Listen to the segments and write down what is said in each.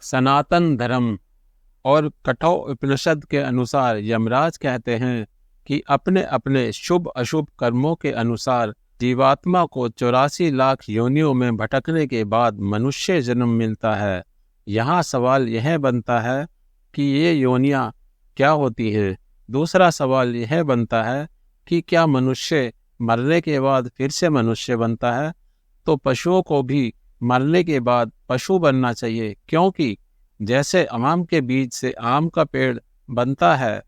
सनातन धर्म और कठोर उपनिषद के अनुसार यमराज कहते हैं कि अपने अपने शुभ अशुभ कर्मों के अनुसार जीवात्मा को 84 लाख योनियों में भटकने के बाद मनुष्य जन्म मिलता है। यहाँ सवाल यह बनता है कि ये योनियाँ क्या होती हैं। दूसरा सवाल यह बनता है कि क्या मनुष्य मरने के बाद फिर से मनुष्य बनता है? तो पशुओं को भी मरने के बाद पशु बनना चाहिए, क्योंकि जैसे आम के बीज से आम का पेड़ बनता है,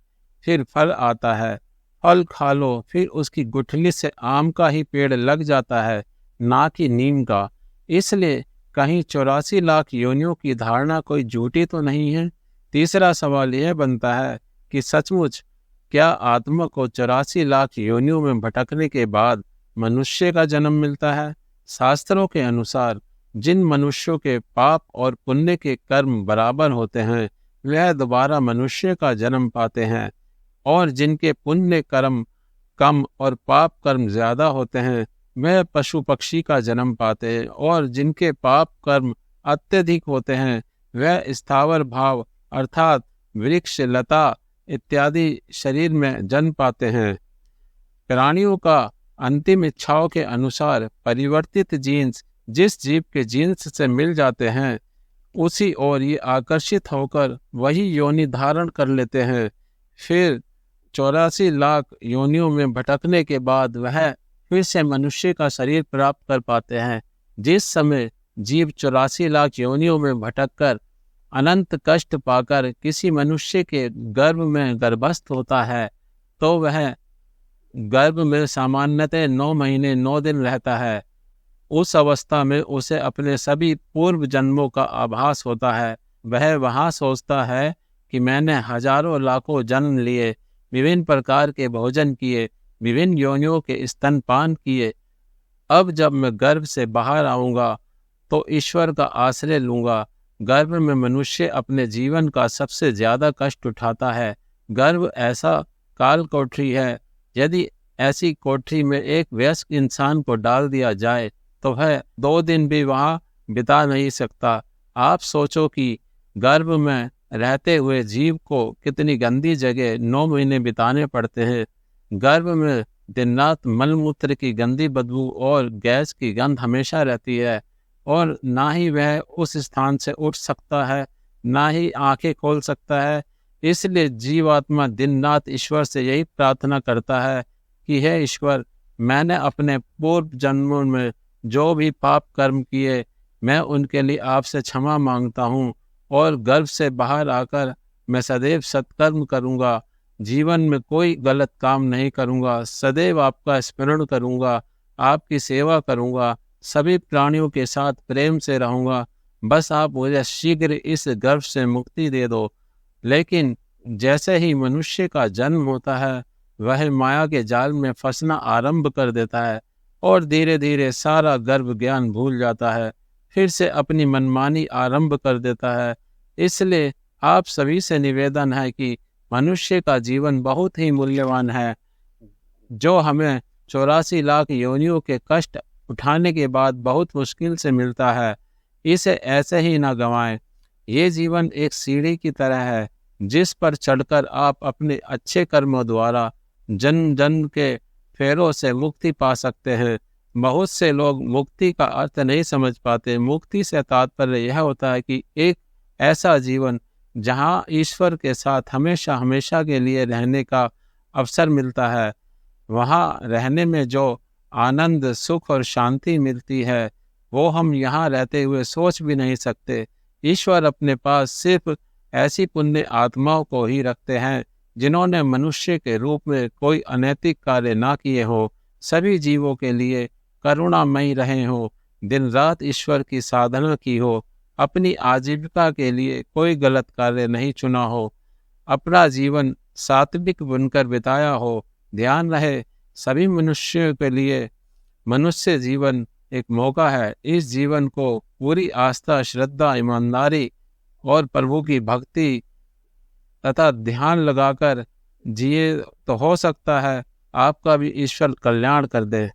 फिर फल आता है, फल खा लो, फिर उसकी गुठली से आम का ही पेड़ लग जाता है, ना कि नीम का। इसलिए कहीं 84 लाख योनियों की धारणा कोई झूठी तो नहीं है। तीसरा सवाल यह बनता है कि सचमुच क्या आत्मा को 84 लाख योनियों में भटकने के बाद मनुष्य का जन्म मिलता है? शास्त्रों के अनुसार जिन मनुष्यों के पाप और पुण्य के कर्म बराबर होते हैं वह दोबारा मनुष्य का जन्म पाते हैं, और जिनके पुण्य कर्म कम और पाप कर्म ज्यादा होते हैं वह पशु पक्षी का जन्म पाते हैं, और जिनके पाप कर्म अत्यधिक होते हैं वह स्थावर भाव अर्थात वृक्ष लता इत्यादि शरीर में जन्म पाते हैं। प्राणियों का अंतिम इच्छाओं के अनुसार परिवर्तित जीन्स जिस जीव के जीन्स से मिल जाते हैं उसी ओर ये आकर्षित होकर वही योनि धारण कर लेते हैं। फिर 84 लाख योनियों में भटकने के बाद वह फिर से मनुष्य का शरीर प्राप्त कर पाते हैं। जिस समय जीव 84 लाख योनियों में भटककर अनंत कष्ट पाकर किसी मनुष्य के गर्भ में गर्भस्थ होता है, तो वह गर्भ में सामान्यतः 9 महीने 9 दिन रहता है। उस अवस्था में उसे अपने सभी पूर्व जन्मों का आभास होता है। वह वहाँ सोचता है कि मैंने हजारों लाखों जन्म लिए, विभिन्न प्रकार के भोजन किए, विभिन्न योनियों के स्तनपान किए। अब जब मैं गर्भ से बाहर आऊँगा तो ईश्वर का आश्रय लूँगा। गर्भ में मनुष्य अपने जीवन का सबसे ज़्यादा कष्ट उठाता है। गर्भ ऐसा काल कोठरी है, यदि ऐसी कोठरी में एक वयस्क इंसान को डाल दिया जाए तो वह 2 दिन भी वहाँ बिता नहीं सकता। आप सोचो कि गर्भ में रहते हुए जीव को कितनी गंदी जगह 9 महीने बिताने पड़ते हैं। गर्भ में दिन रात मलमूत्र की गंदी बदबू और गैस की गंध हमेशा रहती है, और ना ही वह उस स्थान से उठ सकता है, ना ही आंखें खोल सकता है। इसलिए जीवात्मा दिन रात ईश्वर से यही प्रार्थना करता है कि हे ईश्वर, मैंने अपने पूर्व जन्मों में जो भी पाप कर्म किए मैं उनके लिए आपसे क्षमा मांगता हूँ, और गर्भ से बाहर आकर मैं सदैव सत्कर्म करूँगा, जीवन में कोई गलत काम नहीं करूँगा, सदैव आपका स्मरण करूँगा, आपकी सेवा करूँगा, सभी प्राणियों के साथ प्रेम से रहूँगा। बस आप मुझे शीघ्र इस गर्भ से मुक्ति दे दो। लेकिन जैसे ही मनुष्य का जन्म होता है वह माया के जाल में फंसना आरंभ कर देता है और धीरे धीरे सारा गर्भ ज्ञान भूल जाता है, फिर से अपनी मनमानी आरंभ कर देता है। इसलिए आप सभी से निवेदन है कि मनुष्य का जीवन बहुत ही मूल्यवान है, जो हमें 84 लाख योनियों के कष्ट उठाने के बाद बहुत मुश्किल से मिलता है। इसे ऐसे ही ना गंवाएं। ये जीवन एक सीढ़ी की तरह है जिस पर चढ़कर आप अपने अच्छे कर्मों द्वारा जन्म जन्म के फेरों से मुक्ति पा सकते हैं। बहुत से लोग मुक्ति का अर्थ नहीं समझ पाते। मुक्ति से तात्पर्य यह होता है कि एक ऐसा जीवन जहां ईश्वर के साथ हमेशा हमेशा के लिए रहने का अवसर मिलता है। वहां रहने में जो आनंद, सुख और शांति मिलती है वो हम यहाँ रहते हुए सोच भी नहीं सकते। ईश्वर अपने पास सिर्फ ऐसी पुण्य आत्माओं को ही रखते हैं जिन्होंने मनुष्य के रूप में कोई अनैतिक कार्य ना किए हो, सभी जीवों के लिए करुणामयी रहे हो, दिन रात ईश्वर की साधना की हो, अपनी आजीविका के लिए कोई गलत कार्य नहीं चुना हो, अपना जीवन सात्विक बनकर बिताया हो। ध्यान रहे, सभी मनुष्यों के लिए मनुष्य जीवन एक मौका है। इस जीवन को पूरी आस्था, श्रद्धा, ईमानदारी और प्रभु की भक्ति तथा ध्यान लगाकर जिए तो हो सकता है आपका भी ईश्वर कल्याण कर दे।